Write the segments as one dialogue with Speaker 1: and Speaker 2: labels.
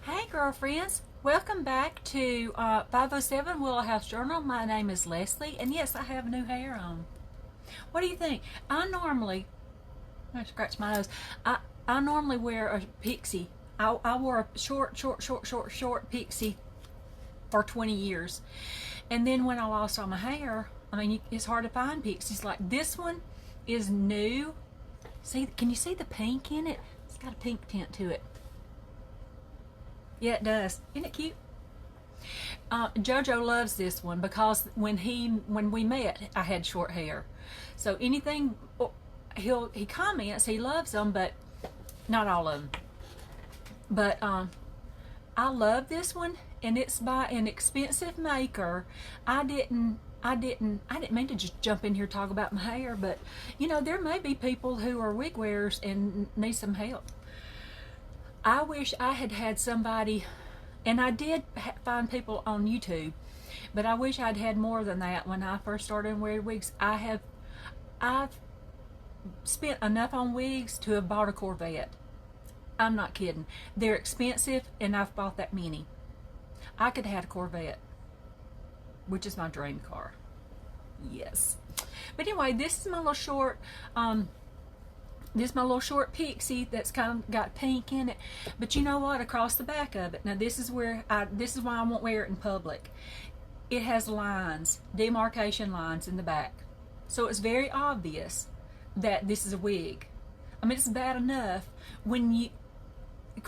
Speaker 1: Hey girlfriends, welcome back to 507 Willow House Journal. My name is Leslie, and yes, I have new hair on. What do you think? I scratch my nose. I normally wear a pixie. I wore a short pixie for 20 years. And then when I lost all my hair, it's hard to find pixies. Like this one is new. See, can you see the pink in it? It's got a pink tint to it. Yeah, it does. Isn't it cute? Jojo loves this one because when we met, I had short hair. So anything he comments, he loves them, but not all of them. But I love this one, and it's by an expensive maker. I didn't mean to just jump in here and talk about my hair, but there may be people who are wig wearers and need some help. I wish I had somebody, and I did find people on YouTube, but I wish I'd had more than that when I first started wearing wigs. I've spent enough on wigs to have bought a Corvette. I'm not kidding. They're expensive, and I've bought that many. I could have had a Corvette, which is my dream car. Yes. But anyway, this is my little short pixie that's kind of got pink in it. But you know what? Across the back of it. Now this is why I won't wear it in public. It has lines, demarcation lines in the back. So it's very obvious that this is a wig. It's bad enough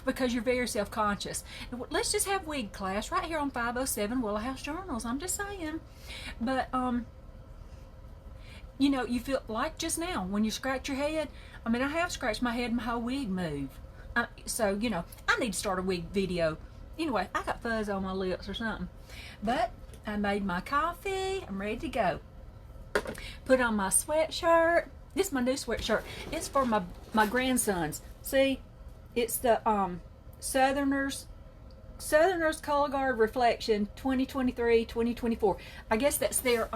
Speaker 1: because you're very self-conscious. Let's just have wig class right here on 507 Willow House Journals. I'm just saying. But you feel like just now when you scratch your head. I have scratched my head and my whole wig moved. So I need to start a wig video. Anyway, I got fuzz on my lips or something. But I made my coffee. I'm ready to go. Put on my sweatshirt. This is my new sweatshirt. It's for my grandsons. See, it's the Southerners Color Guard Reflection 2023-2024. I guess that's their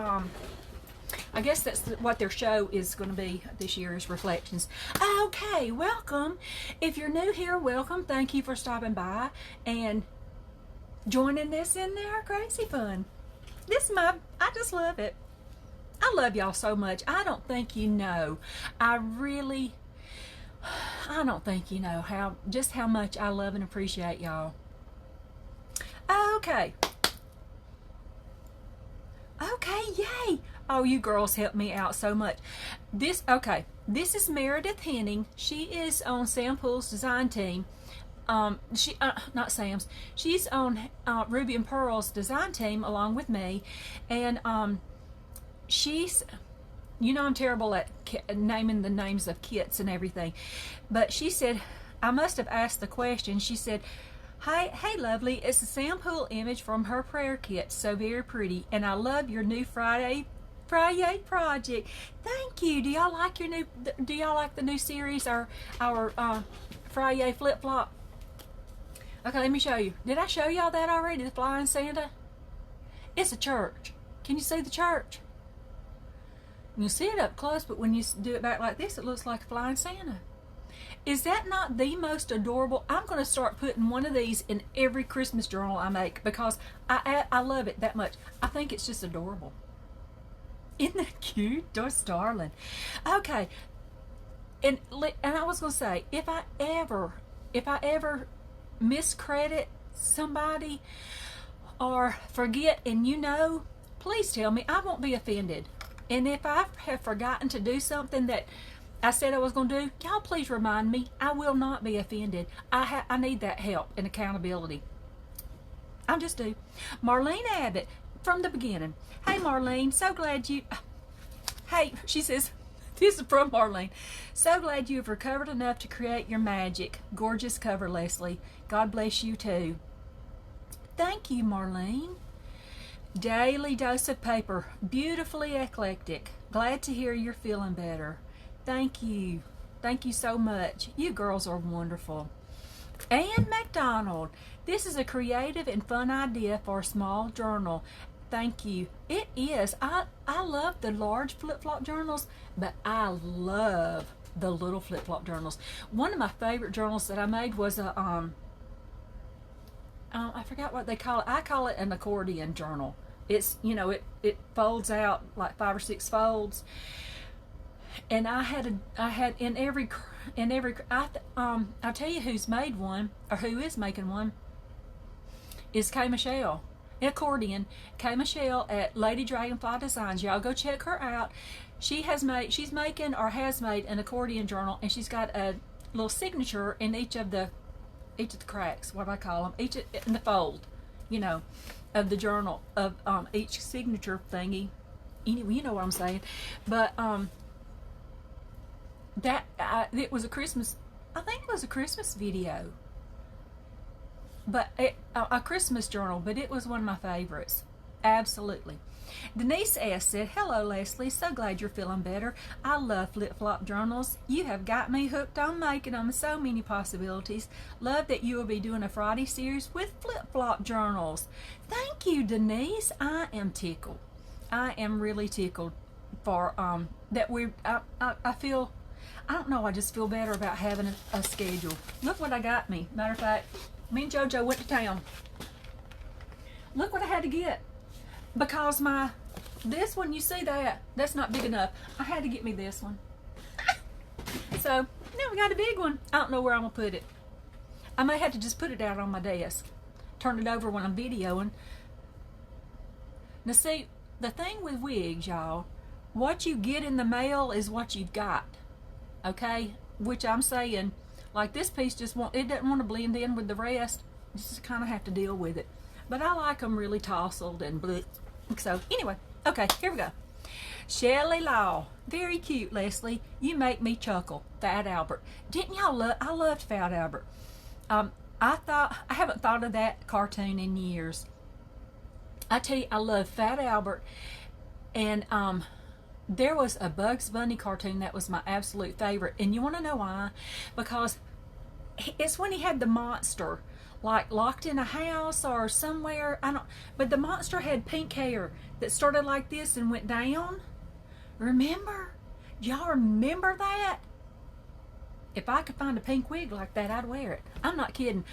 Speaker 1: what their show is going to be this year, is Reflections. Okay, welcome. If you're new here, welcome. Thank you for stopping by and joining us in our crazy fun. I just love it. I love y'all so much. I don't think you know. I don't think you know how much I love and appreciate y'all. Okay, yay. Oh, you girls help me out so much. This is Meredith Henning. She is on Sam Poole's design team. Not Sam's. She's on Ruby and Pearl's design team along with me, and she's, I'm terrible at naming the names of kits and everything, but she said, I must have asked the question. She said, hey lovely, it's a Sam Poole image from her prayer kit, so very pretty, and I love your new Friday project. Thank you. Do y'all like the new series, our Friday flip flop? Okay, let me show you. Did I show y'all that already, the flying Santa? It's a church. Can you see the church? You see it up close, but when you do it back like this, it looks like a flying Santa. Is that not the most adorable? I'm going to start putting one of these in every Christmas journal I make because I love it that much. I think it's just adorable. Isn't that cute? Just darling. Okay, and I was going to say, if I ever miscredit somebody or forget, and please tell me. I won't be offended. And if I have forgotten to do something that I said I was going to do, y'all please remind me. I will not be offended. I need that help and accountability. I just do. Marlene Abbott, from the beginning. Hey Marlene, so glad you... Hey, she says, this is from Marlene. So glad you have recovered enough to create your magic. Gorgeous cover, Leslie. God bless you too. Thank you, Marlene. Daily dose of paper. Beautifully eclectic. Glad to hear you're feeling better. Thank you. Thank you so much. You girls are wonderful. Ann McDonald. This is a creative and fun idea for a small journal. Thank you. It is. I love the large flip-flop journals, but I love the little flip-flop journals. One of my favorite journals that I made was a I forgot what they call it. I call it an accordion journal. It's, it folds out like 5 or 6 folds. And I had I'll tell you who's made one, or who is making one, is Kay Michelle. Accordion. Kay Michelle at Lady Dragonfly Designs. Y'all go check her out. She's making or has made an accordion journal, and she's got a little signature in each of the cracks, what do I call them, each in the fold, of the journal, of each signature thingy. Anyway, you know what I'm saying. But it was a Christmas, I think it was a Christmas video, but a Christmas journal, but it was one of my favorites. Absolutely. Denise S. said, "Hello, Leslie. So glad you're feeling better. I love flip-flop journals. You have got me hooked on making them. So many possibilities. Love that you will be doing a Friday series with flip-flop journals." Thank you, Denise. I am tickled. I am really tickled for that I feel, I don't know, I just feel better about having a schedule. Look what I got me. Matter of fact, me and JoJo went to town. Look what I had to get. Because this one, you see that's not big enough. I had to get me this one. So now we got a big one. I don't know where I'm gonna put it. I may have to just put it out on my desk, turn it over when I'm videoing. Now see, the thing with wigs, y'all, what you get in the mail is what you've got. Okay? Which I'm saying, like this piece it doesn't want to blend in with the rest. You just kind of have to deal with it. But I like them really tousled and bleh. So anyway, okay, here we go. Shelley Law, very cute, Leslie. You make me chuckle. Fat Albert. Didn't y'all I loved Fat Albert. I haven't thought of that cartoon in years. I tell you, I love Fat Albert, and there was a Bugs Bunny cartoon that was my absolute favorite. And you want to know why? Because it's when he had the monster, like locked in a house or somewhere. But the monster had pink hair that started like this and went down. Remember? Y'all remember that? If I could find a pink wig like that, I'd wear it. I'm not kidding.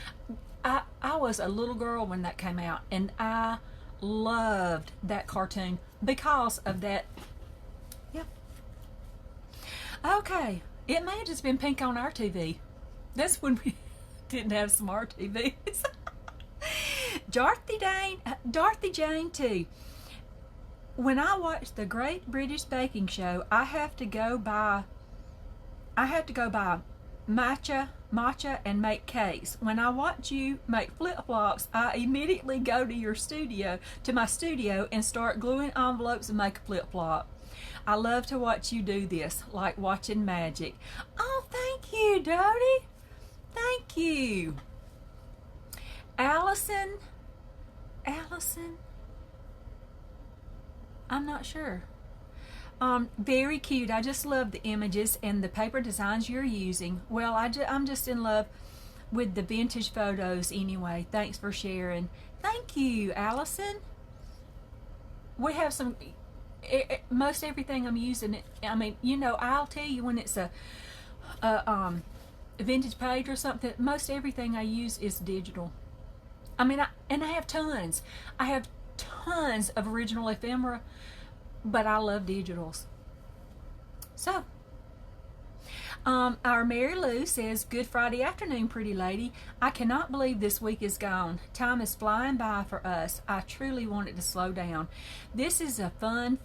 Speaker 1: I was a little girl when that came out, and I loved that cartoon because of that. Yeah. Okay. It may have just been pink on our TV. That's when we didn't have smart TVs. Dorothy Jane too. When I watch the Great British Baking Show, I have to go by matcha and make cakes. When I watch you make flip-flops, I immediately go to my studio and start gluing envelopes and make a flip-flop. I love to watch you do this, like watching magic. Oh, thank you, Dodie. Thank you. Allison, I'm not sure. Very cute. I just love the images and the paper designs you're using. Well, I'm just in love with the vintage photos anyway. Thanks for sharing. Thank you, Allison. We have some, most everything I'm using, I mean, I'll tell you when it's a vintage page or something. Most everything I use is digital. I mean, I have tons. I have tons of original ephemera, but I love digitals. So, our Mary Lou says, "Good Friday afternoon, pretty lady. I cannot believe this week is gone. Time is flying by for us. I truly want it to slow down. This is a fun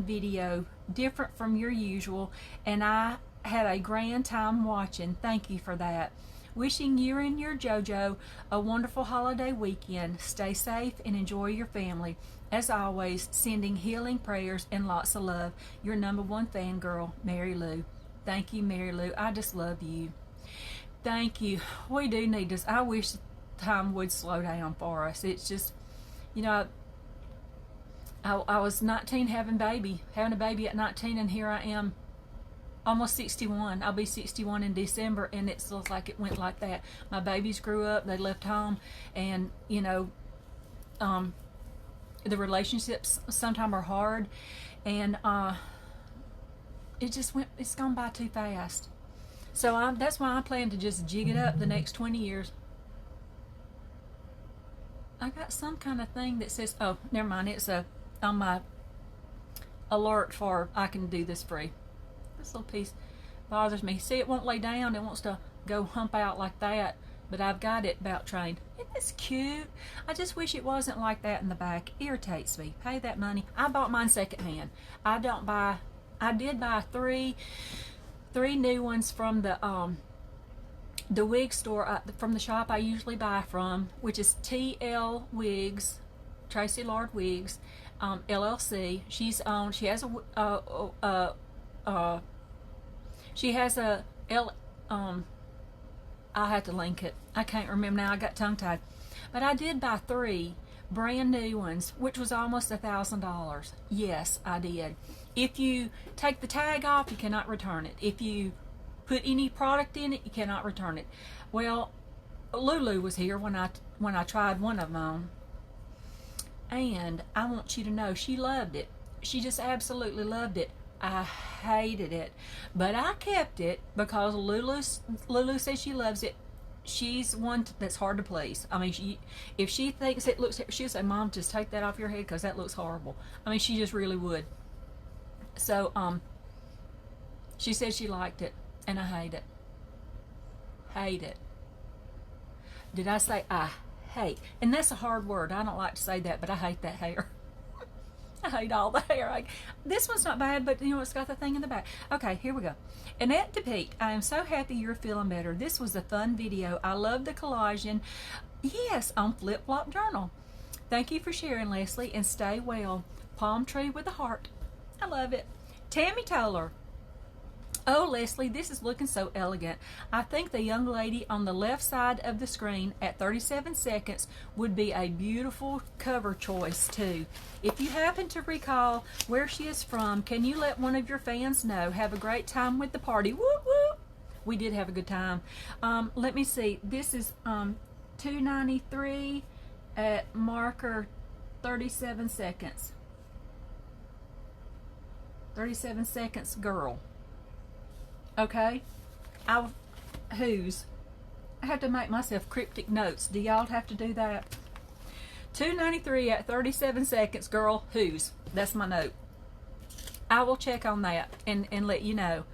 Speaker 1: video, different from your usual, and I had a grand time watching. Thank you for that. Wishing you and your JoJo a wonderful holiday weekend. Stay safe and enjoy your family. As always, sending healing prayers and lots of love. Your #1 fangirl, Mary Lou." Thank you, Mary Lou. I just love you. Thank you. We do need this. I wish time would slow down for us. It's just, I was 19 having a baby at 19, and here I am almost 61. I'll be 61 in December, and it feels like it went like that. My babies grew up, they left home, and the relationships sometimes are hard, and it's gone by too fast. So that's why I plan to just jig it up the next 20 years. I got some kind of thing that says, oh, never mind. It's on my alert for I can do this free. This little piece bothers me. See, it won't lay down. It wants to go hump out like that. But I've got it about trained. Isn't this cute? I just wish it wasn't like that in the back. Irritates me. Pay that money. I bought mine secondhand. I did buy three new ones from the wig store, from the shop I usually buy from, which is TL Wigs, Tracy Lord Wigs, LLC. She has a I'll have to link it. I can't remember now. I got tongue-tied. But I did buy 3 brand new ones, which was almost $1,000. Yes, I did. If you take the tag off, you cannot return it. If you put any product in it, you cannot return it. Well, Lulu was here when I tried one of them on, and I want you to know she loved it. She just absolutely loved it. I hated it, but I kept it because Lulu says she loves it. She's one that's hard to please. I mean, if she thinks it looks, she'll say, "Mom, just take that off your head because that looks horrible." I mean, she just really would. So, she said she liked it, and I hate it. Hate it. Did I say I hate? And that's a hard word. I don't like to say that, but I hate that hair. I hate all the hair. This one's not bad, but it's got the thing in the back. Okay, here we go. Annette DePeek, I am so happy you're feeling better. This was a fun video. I love the collaging. Yes, on Flip Flop Journal. Thank you for sharing, Leslie, and stay well. Palm tree with a heart. I love it. Tammy Toller. Oh, Leslie, this is looking so elegant. I think the young lady on the left side of the screen at 37 seconds would be a beautiful cover choice, too. If you happen to recall where she is from, can you let one of your fans know? Have a great time with the party. Whoop, whoop. We did have a good time. Let me see. This is $2.93 at marker 37 seconds. 37 seconds, girl. Okay, whose? I have to make myself cryptic notes. Do y'all have to do that? $2.93 at 37 seconds, girl. Whose? That's my note. I will check on that and let you know.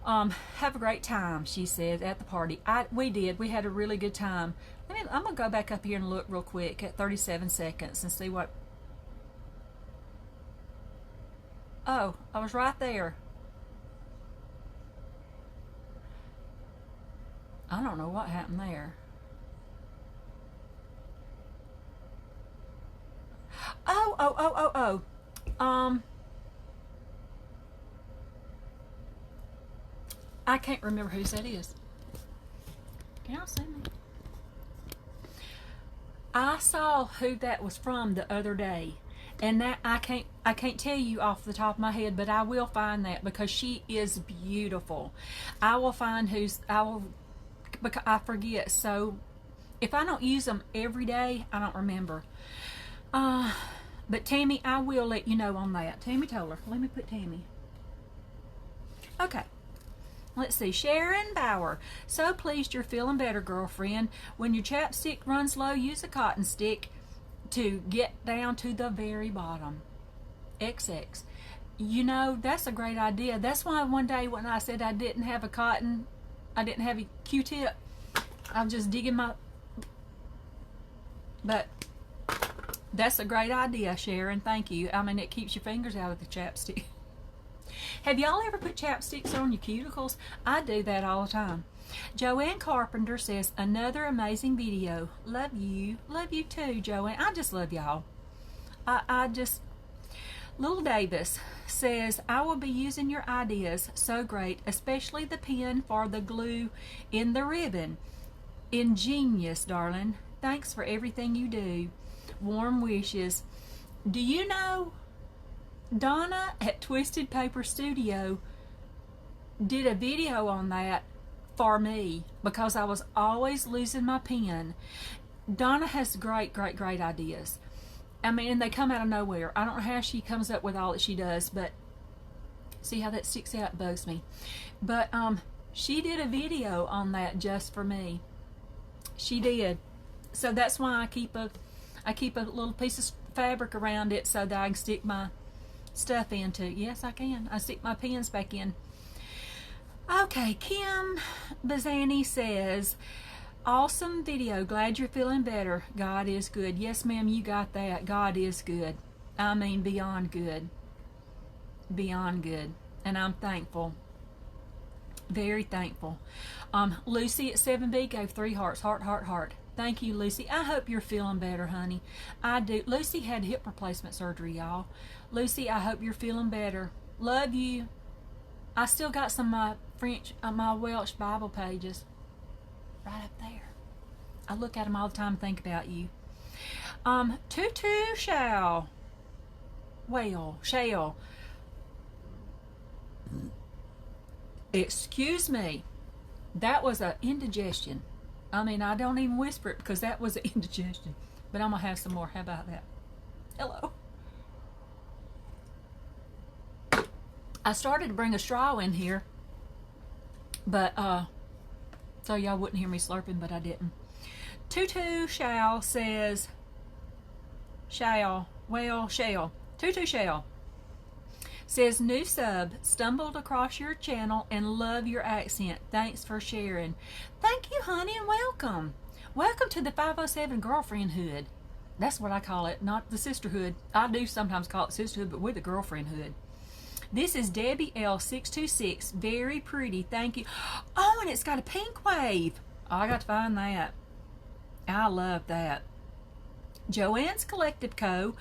Speaker 1: Have a great time, she said, at the party. We did. We had a really good time. I'm gonna go back up here and look real quick at 37 seconds and see what. Oh, I was right there. I don't know what happened there. Oh. I can't remember whose that is. Can y'all see me? I saw who that was from the other day, and that I can't tell you off the top of my head, but I will find that because she is beautiful. I will find because I forget. So if I don't use them every day, I don't remember. But Tammy, I will let you know on that. Tammy Toller. Let me put Tammy. Okay. Let's see. Sharon Bauer. So pleased you're feeling better, girlfriend. When your chapstick runs low, use a cotton stick to get down to the very bottom. XX. That's a great idea. That's why one day when I said I didn't have a Q-tip, I'm just digging but that's a great idea, Sharon. Thank you. I mean, it keeps your fingers out of the chapstick. Have y'all ever put chapsticks on your cuticles? I do that all the time. Joanne Carpenter says, another amazing video. Love you. Love you too, Joanne. I just love y'all. Little Davis says, I will be using your ideas. So great, especially the pin for the glue in the ribbon. Ingenious, darling. Thanks for everything you do. Warm wishes. Do you know Donna at Twisted Paper Studio did a video on that for me because I was always losing my pen. Donna has great ideas. I mean, and they come out of nowhere. I don't know how she comes up with all that she does, but see how that sticks out? Bugs me. But she did a video on that just for me. She did. So that's why I keep I keep a little piece of fabric around it so that I can stick my stuff into. Yes, I can. I stick my pins back in. Okay, Kim Bazani says, awesome video. Glad you're feeling better. God is good. Yes, ma'am, you got that. God is good. I mean, beyond good. Beyond good. And I'm thankful. Very thankful. Lucy at 7B gave 3 hearts. Heart, heart, heart. Thank you, Lucy. I hope you're feeling better, honey. I do. Lucy had hip replacement surgery, y'all. Lucy, I hope you're feeling better. Love you. I still got some of my French, my Welsh Bible pages right up there. I look at them all the time and think about you. Tutu shall. Excuse me. That was an indigestion. I mean, I don't even whisper it because that was an indigestion. But I'm going to have some more. How about that? Hello. I started to bring a straw in here. But, so y'all wouldn't hear me slurping, but I didn't. Tutu Shall says, Tutu Shall says, new sub, stumbled across your channel and love your accent. Thanks for sharing. Thank you, honey, and welcome. Welcome to the 507 girlfriend hood. That's what I call it, not the sisterhood. I do sometimes call it sisterhood, but we're the girlfriend hood. This is Debbie L626. Very pretty. Thank you. Oh, and it's got a pink wave. Oh, I got to find that. I love that. Joanne's Collective Co.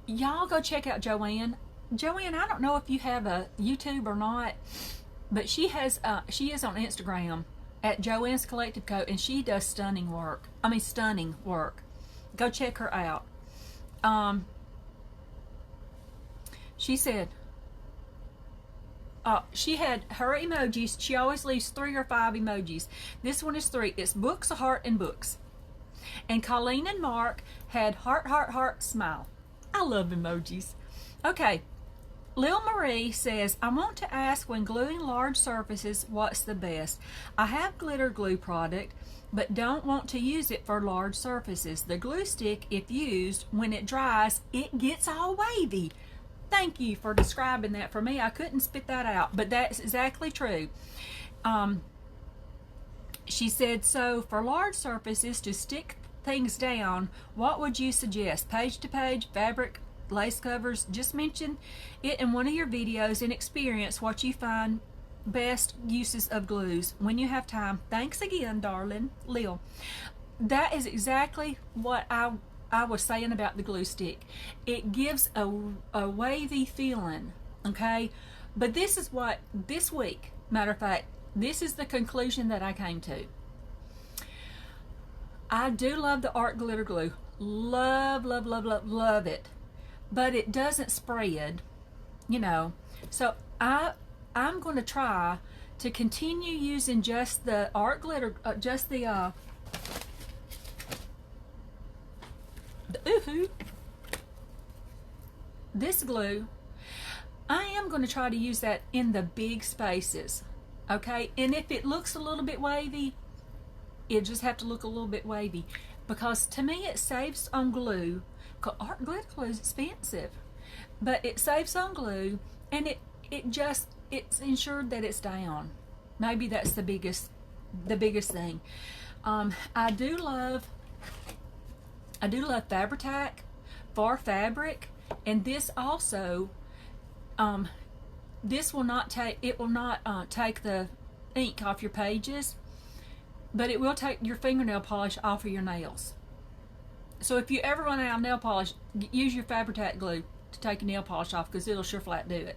Speaker 1: Y'all go check out Joanne. Joanne, I don't know if you have a YouTube or not, but she is on Instagram at Joanne's Collective Co. and she does stunning work. Go check her out. She said, she had her emojis. She always leaves 3 or 5 emojis. This one is 3. It's books, a heart, and books. And Colleen and Mark had heart, heart, heart, smile. I love emojis. Okay. Lil Marie says, I want to ask, when gluing large surfaces, what's the best? I have glitter glue product, but don't want to use it for large surfaces. The glue stick, if used, when it dries, it gets all wavy. Thank you for describing that for me. I couldn't spit that out, but that's exactly true. She said, so for large surfaces to stick things down, what would you suggest? Page to page, fabric, lace covers? Just mention it in one of your videos and experience what you find best uses of glues when you have time. Thanks again, darling. Lil. That is exactly what I was saying about the glue stick. It gives a wavy feeling, okay? But this is what, this week, matter of fact, this is the conclusion that I came to. I do love the art glitter glue. Love, love, love, love, love it. But it doesn't spread, you know. So I'm going to try to continue using just the art glitter, just the this glue. I am going to try to use that in the big spaces, okay? And if it looks a little bit wavy, it just have to look a little bit wavy, because to me it saves on glue. Art glitter glue is expensive, but it saves on glue, and it's ensured that it's down. Maybe that's the biggest thing. I do love Fabri-Tac for fabric, and this also, this will not take take the ink off your pages, but it will take your fingernail polish off of your nails. So if you ever run out of nail polish, use your Fabri-Tac glue to take your nail polish off, because it'll sure flat do it.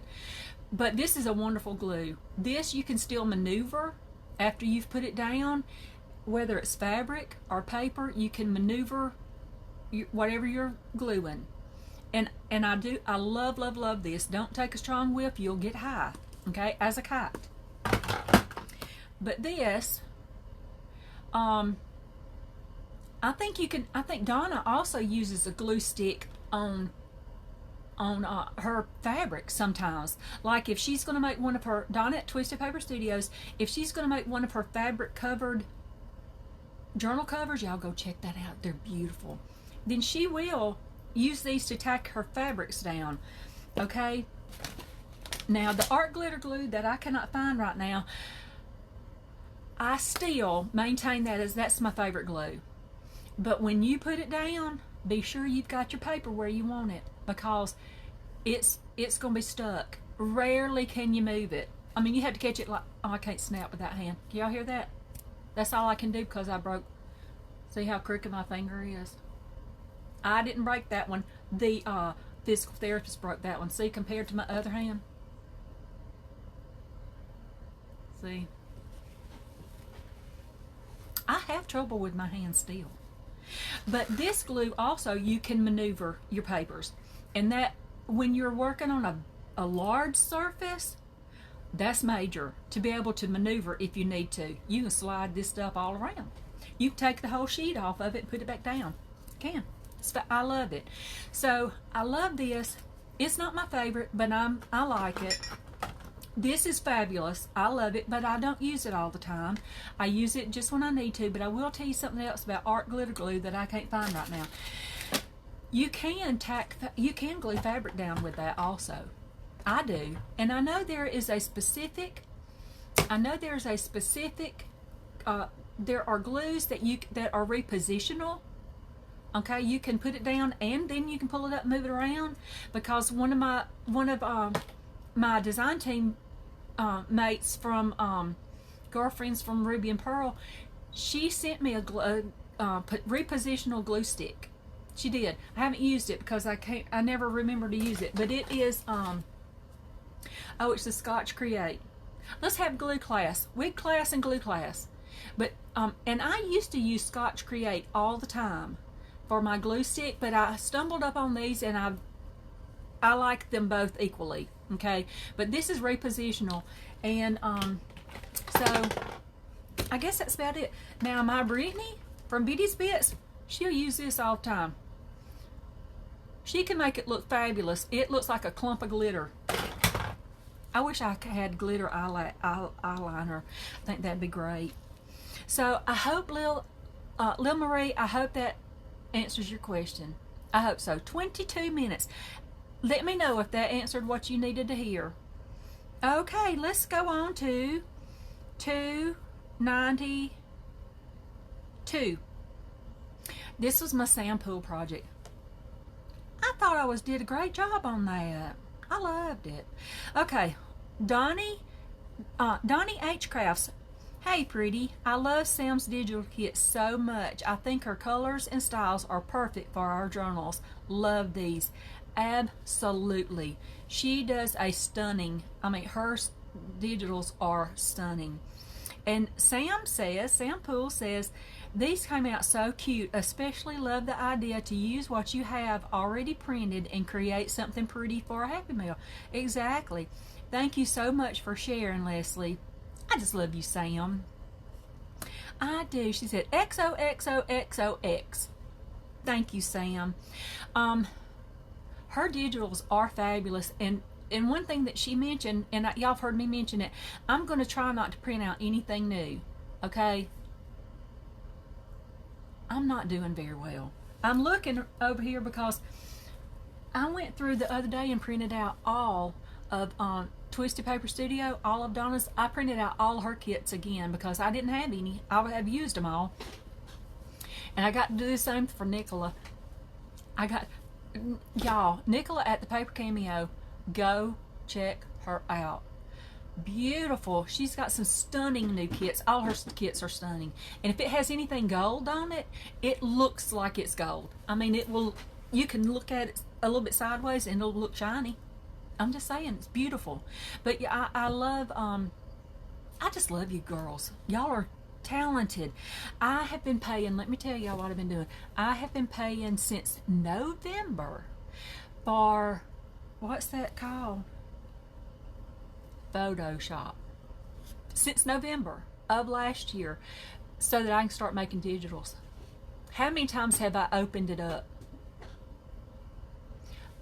Speaker 1: But this is a wonderful glue. This you can still maneuver after you've put it down. Whether it's fabric or paper, you can maneuver whatever you're gluing. And I love, love, love this. Don't take a strong whiff, you'll get high, okay, as a kite. But this, I think Donna also uses a glue stick on her fabric sometimes. Like if she's going to make one of her, Donna at Twisted Paper Studios, if she's going to make one of her fabric covered journal covers, y'all go check that out. They're beautiful. then she will use these to tack her fabrics down. Okay? Now, the art glitter glue that I cannot find right now, I still maintain that as that's my favorite glue. But when you put it down, be sure you've got your paper where you want it, because it's going to be stuck. Rarely can you move it. I mean, you have to catch it like, oh, I can't snap with that hand. Can y'all hear that? That's all I can do because I broke. See how crooked my finger is? I didn't break that one. The physical therapist broke that one. See, compared to my other hand? See? I have trouble with my hand still. But this glue also, you can maneuver your papers. And that, when you're working on a large surface, that's major, to be able to maneuver if you need to. You can slide this stuff all around. You can take the whole sheet off of it and put it back down. You can. I love it. So I love this. It's not my favorite, but I like it. This is fabulous. I love it, but I don't use it all the time. I use it just when I need to, but I will tell you something else about art glitter glue that I can't find right now. You can glue fabric down with that also. I do. And I know there is a specific, there are glues that are repositional. Okay, you can put it down and then you can pull it up and move it around, because one of my design team mates from girlfriends from Ruby and Pearl, she sent me a repositional glue stick. She did. I haven't used it because I never remember to use it, but it is it's the Scotch Create. Let's have glue class, wig class and glue class. But and I used to use Scotch Create all the time for my glue stick, but I stumbled up on these and I like them both equally. Okay, but this is repositional, and so I guess that's about it. Now, my Brittany from Bitty's Bits, she'll use this all the time. She can make it look fabulous. It looks like a clump of glitter. I wish I had glitter eyeliner. I think that'd be great. So I hope, Lil Marie, I hope that answers your question. I hope so. 22 minutes. Let me know if that answered what you needed to hear. Okay, let's go on to 292. This was my sand pool project. I thought I did a great job on that. I loved it. Okay, Donnie H. Crafts. Hey, pretty. I love Sam's digital kit so much. I think her colors and styles are perfect for our journals. Love these. Absolutely. She does a stunning, her digitals are stunning. And Sam Poole says, these came out so cute. Especially love the idea to use what you have already printed and create something pretty for a Happy Meal. Exactly. Thank you so much for sharing, Leslie. I just love you, Sam. I do. She said, XOXOXOX. Thank you, Sam. Her digitals are fabulous, and one thing that she mentioned, and y'all have heard me mention it, I'm going to try not to print out anything new, okay? I'm not doing very well. I'm looking over here because I went through the other day and printed out all of Twisted Paper Studio, all of Donna's. I printed out all her kits again because I didn't have any. I would have used them all. And I got to do the same for Nicola. Y'all, Nicola at the Paper Cameo, go check her out. Beautiful. She's got some stunning new kits. All her kits are stunning. And if it has anything gold on it, it looks like it's gold. It will, you can look at it a little bit sideways and it'll look shiny. I'm just saying, it's beautiful. But yeah, I love, I just love you girls. Y'all are talented. I have been paying, let me tell y'all what I've been doing. I have been paying since November for, what's that called? Photoshop. Since November of last year, so that I can start making digitals. How many times have I opened it up?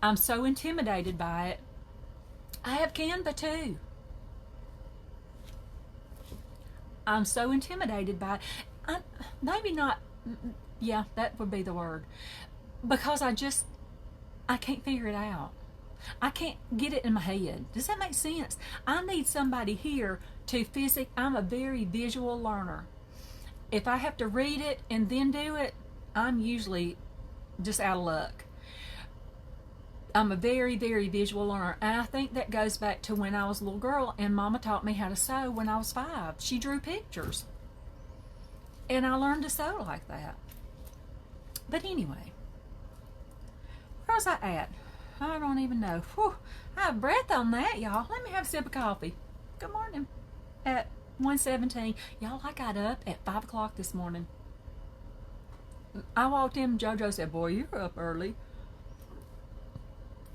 Speaker 1: I'm so intimidated by it. I have Canva too. I'm so intimidated by it. Maybe not, yeah, that would be the word. because I can't figure it out. I can't get it in my head. Does that make sense? I need somebody here to I'm a very visual learner. If I have to read it and then do it, I'm usually just out of luck. I'm a very, very visual learner. And I think that goes back to when I was a little girl and Mama taught me how to sew when I was 5. She drew pictures. And I learned to sew like that. But anyway, where was I at? I don't even know. Whew, I have breath on that, y'all. Let me have a sip of coffee. Good morning. At 1:17. Y'all, I got up at 5 o'clock this morning. I walked in and JoJo said, "Boy, you're up early."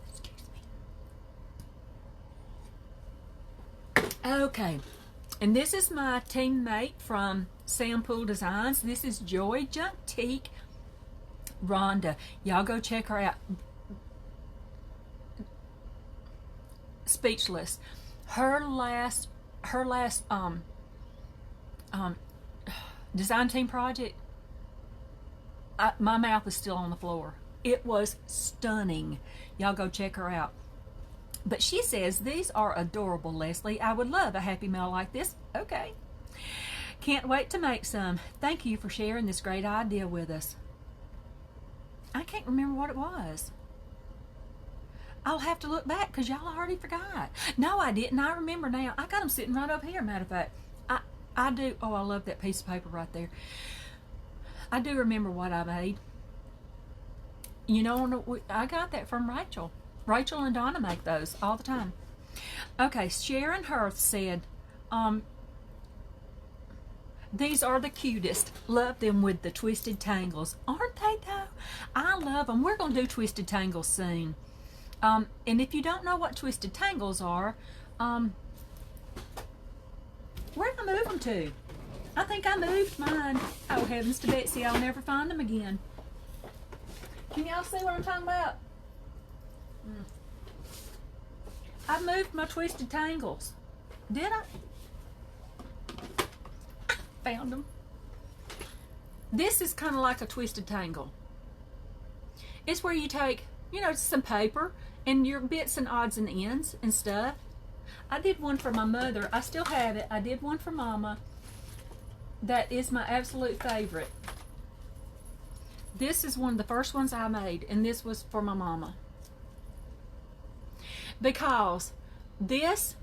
Speaker 1: Excuse me. Okay. And this is my teammate from Sampool Designs. This is Joy Juntique Rhonda. Y'all go check her out. Speechless. Her last design team project, my mouth is still on the floor. It was stunning. Y'all go check her out. But she says, "These are adorable, Leslie. I would love a Happy Meal like this." Okay. Can't wait to make some. Thank you for sharing this great idea with us. I can't remember what it was. I'll have to look back because y'all already forgot. No, I didn't. I remember now. I got them sitting right up here, matter of fact. I do. Oh, I love that piece of paper right there. I do remember what I made. You know, I got that from Rachel. Rachel and Donna make those all the time. Okay, Sharon Hirth said, "These are the cutest. Love them with the twisted tangles." Aren't they though? I love them. We're going to do twisted tangles soon. And if you don't know what twisted tangles are, where did I move them to? I think I moved mine. Oh, heavens to Betsy, I'll never find them again. Can y'all see what I'm talking about? I moved my twisted tangles. Did I? Found them. This is kind of like a twisted tangle. It's where you take, some paper and your bits and odds and ends and stuff. I did one for my mother. I still have it. I did one for Mama. That is my absolute favorite. This is one of the first ones I made, and this was for my Mama. Because this,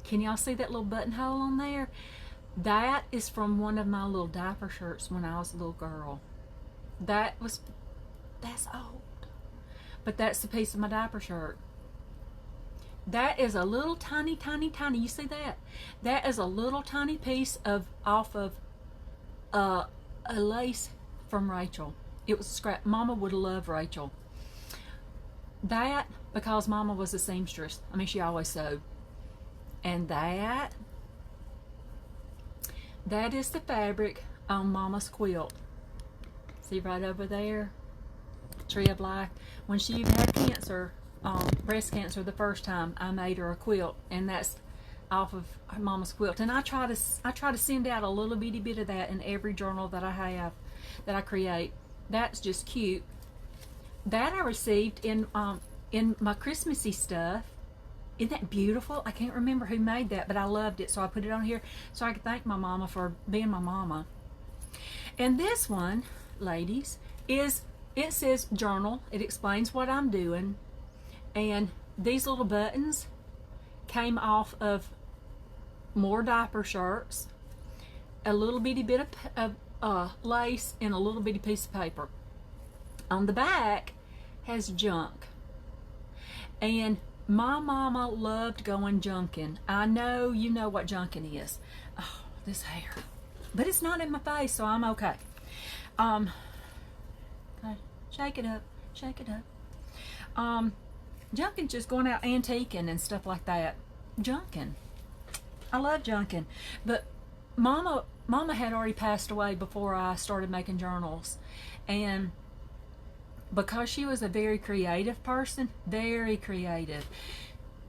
Speaker 1: can y'all see that little buttonhole on there? That is from one of my little diaper shirts when I was a little girl. That's old. But that's the piece of my diaper shirt. That is a little tiny, you see that? That is a little tiny piece off of a lace from Rachel. It was scrap. Mama would love Rachel. That, because Mama was a seamstress. I mean, she always sewed. And that is the fabric on Mama's quilt. See right over there? Tree of Life. When she had cancer, breast cancer the first time, I made her a quilt, and that's off of her Mama's quilt. And I try to send out a little bitty bit of that in every journal that I have, that I create. That's just cute. That I received in my Christmassy stuff. Isn't that beautiful? I can't remember who made that, but I loved it, so I put it on here so I could thank my Mama for being my Mama. And this one, ladies, it says journal. It explains what I'm doing. And these little buttons came off of more diaper shirts, a little bitty bit of lace, and a little bitty piece of paper. On the back has junk. And my Mama loved going junking. I know you know what junking is. Oh, this hair. But it's not in my face, so I'm okay. Shake it up. Shake it up. Junking, just going out antiquing and stuff like that. Junking. I love junking. But Mama had already passed away before I started making journals. And because she was a very creative person, very creative,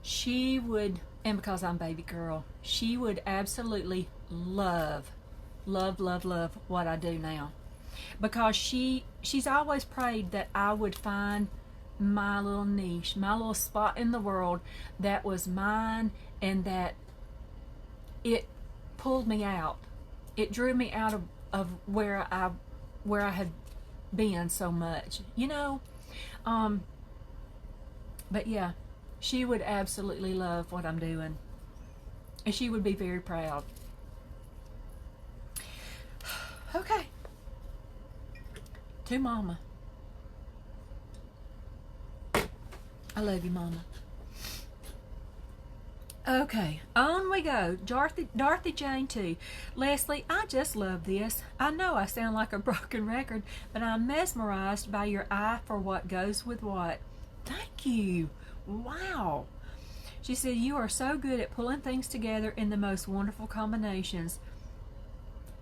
Speaker 1: she would, and because I'm baby girl, she would absolutely love what I do now. because she's always prayed that I would find my little niche, my little spot in the world that was mine, and that it pulled me out. It drew me out of where I had been so much, you know. But yeah, she would absolutely love what I'm doing, and she would be very proud. Okay, to Mama. I love you, Mama. Okay, on we go. Dorothy Jane 2. Leslie, I just love this. I know I sound like a broken record, but I'm mesmerized by your eye for what goes with what. Thank you. Wow. She said, you are so good at pulling things together in the most wonderful combinations.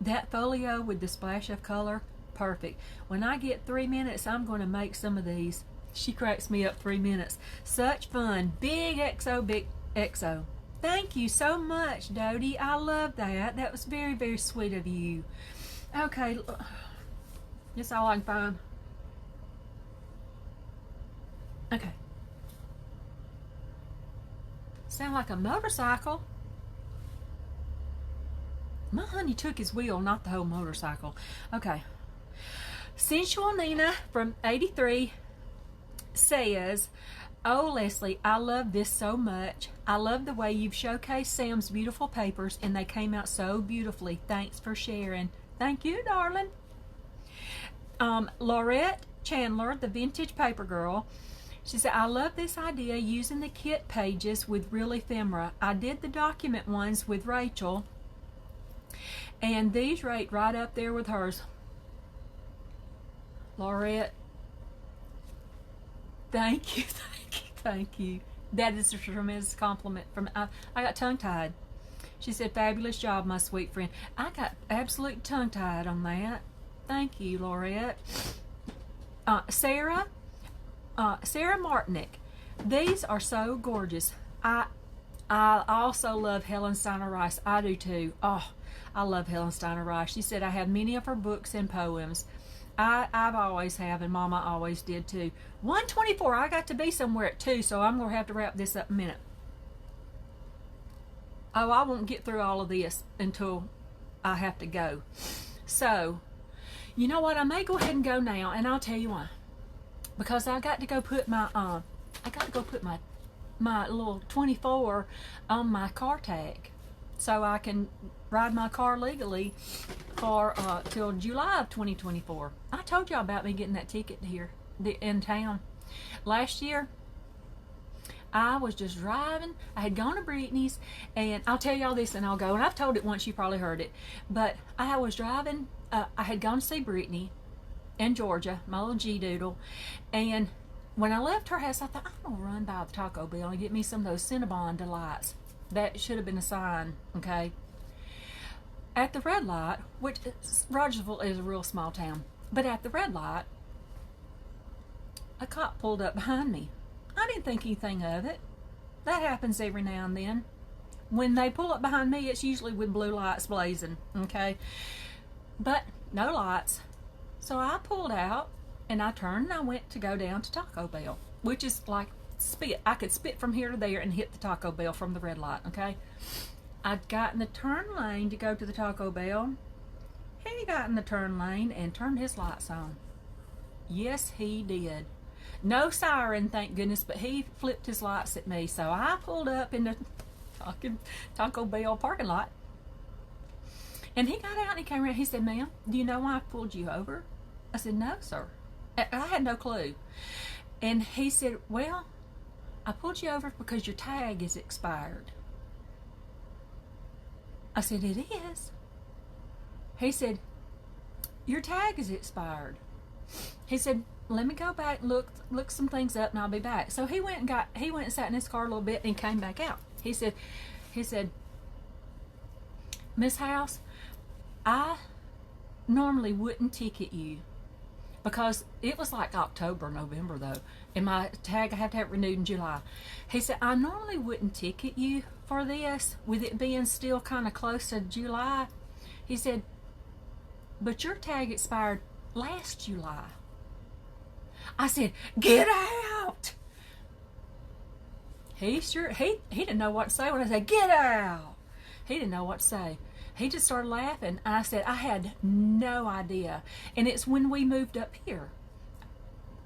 Speaker 1: That folio with the splash of color, perfect. When I get 3 minutes, I'm going to make some of these. She cracks me up. 3 minutes. Such fun. Big XO. Thank you so much, Dodie. I love that. That was very, very sweet of you. Okay. That's all I can find. Okay. Sound like a motorcycle. My honey took his wheel, not the whole motorcycle. Okay. Sensual Nina from 83 says, oh, Leslie, I love this so much. I love the way you've showcased Sam's beautiful papers, and they came out so beautifully. Thanks for sharing. Thank you, darling. Laurette Chandler, the vintage paper girl, she said, I love this idea using the kit pages with real ephemera. I did the document ones with Rachel, and these rate right up there with hers. Laurette, thank you. Thank you. That is a tremendous compliment. I got tongue-tied. She said, fabulous job, my sweet friend. I got absolute tongue-tied on that. Thank you, Laurette. Sarah Martinick. These are so gorgeous. I also love Helen Steiner Rice. I do too. Oh, I love Helen Steiner Rice. She said, I have many of her books and poems. I've always have, and Mama always did too. 1:24. I got to be somewhere at 2, so I'm going to have to wrap this up in a minute. Oh, I won't get through all of this until I have to go. So, you know what? I may go ahead and go now, and I'll tell you why. Because I got to go put my my little 24 on my car tag, so I can ride my car legally for till July of 2024. I told y'all about me getting that ticket here in town. Last year, I was just driving. I had gone to Brittany's, and I'll tell y'all this and I'll go. And I've told it once, you probably heard it. But I was driving. I had gone to see Brittany in Georgia, my little G-Doodle. And when I left her house, I thought, I'm going to run by the Taco Bell and get me some of those Cinnabon Delights. That should have been a sign, okay? At the red light, which Rogersville is a real small town, but at the red light, a cop pulled up behind me. I didn't think anything of it. That happens every now and then. When they pull up behind me, it's usually with blue lights blazing, okay? But no lights. So I pulled out, and I turned, and I went to go down to Taco Bell, which is like spit. I could spit from here to there and hit the Taco Bell from the red light, okay? I'd got in the turn lane to go to the Taco Bell. He got in the turn lane and turned his lights on. Yes, he did. No siren, thank goodness, but he flipped his lights at me. So I pulled up in the Taco Bell parking lot. And he got out and he came around. He said, ma'am, do you know why I pulled you over? I said, no, sir. I had no clue. And he said, well, I pulled you over because your tag is expired. I said, it is. He said, your tag is expired. He said, let me go back and look some things up and I'll be back. So he went and sat in his car a little bit and came back out. He said, Miss House, I normally wouldn't ticket you because it was like October, November though, and my tag I have to have it renewed in July. He said, I normally wouldn't ticket you for this with it being still kind of close to July. He said, but your tag expired last July. I said, get out. He didn't know what to say when I said, get out. He didn't know what to say. He just started laughing. And I said, I had no idea. And it's when we moved up here.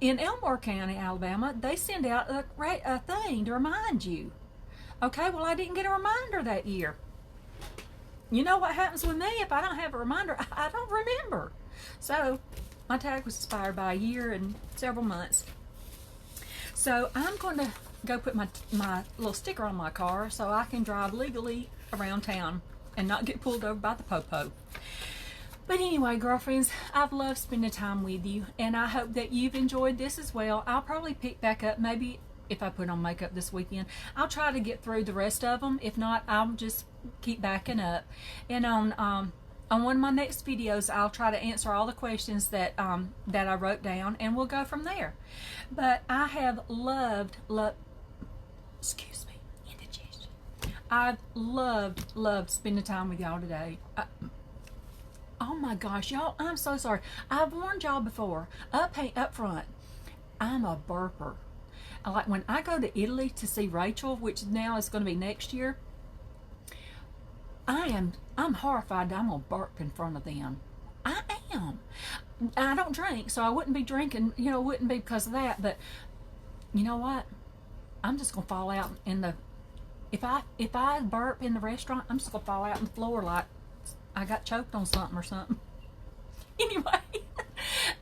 Speaker 1: In Elmore County, Alabama, they send out a thing to remind you. Okay, well, I didn't get a reminder that year. You know what happens with me? If I don't have a reminder, I don't remember. So my tag was expired by a year and several months. So I'm going to go put my little sticker on my car so I can drive legally around town and not get pulled over by the popo. But anyway, girlfriends, I've loved spending time with you, and I hope that you've enjoyed this as well. I'll probably pick back up, maybe if I put on makeup this weekend. I'll try to get through the rest of them. If not, I'll just keep backing up. And on one of my next videos, I'll try to answer all the questions that I wrote down, and we'll go from there. But I have loved, excuse me, indigestion. I've loved spending time with y'all today. Oh my gosh, y'all, I'm so sorry. I've warned y'all before, up front, I'm a burper. Like when I go to Italy to see Rachel, which now is going to be next year, I'm horrified that I'm going to burp in front of them. I am. I don't drink, so I wouldn't be drinking, wouldn't be because of that, but you know what? I'm just going to fall out in the, if I burp in the restaurant, I'm just going to fall out on the floor like I got choked on something or something. Anyway,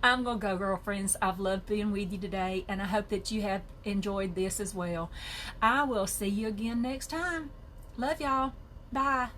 Speaker 1: I'm going to go, girlfriends. I've loved being with you today, and I hope that you have enjoyed this as well. I will see you again next time. Love y'all. Bye.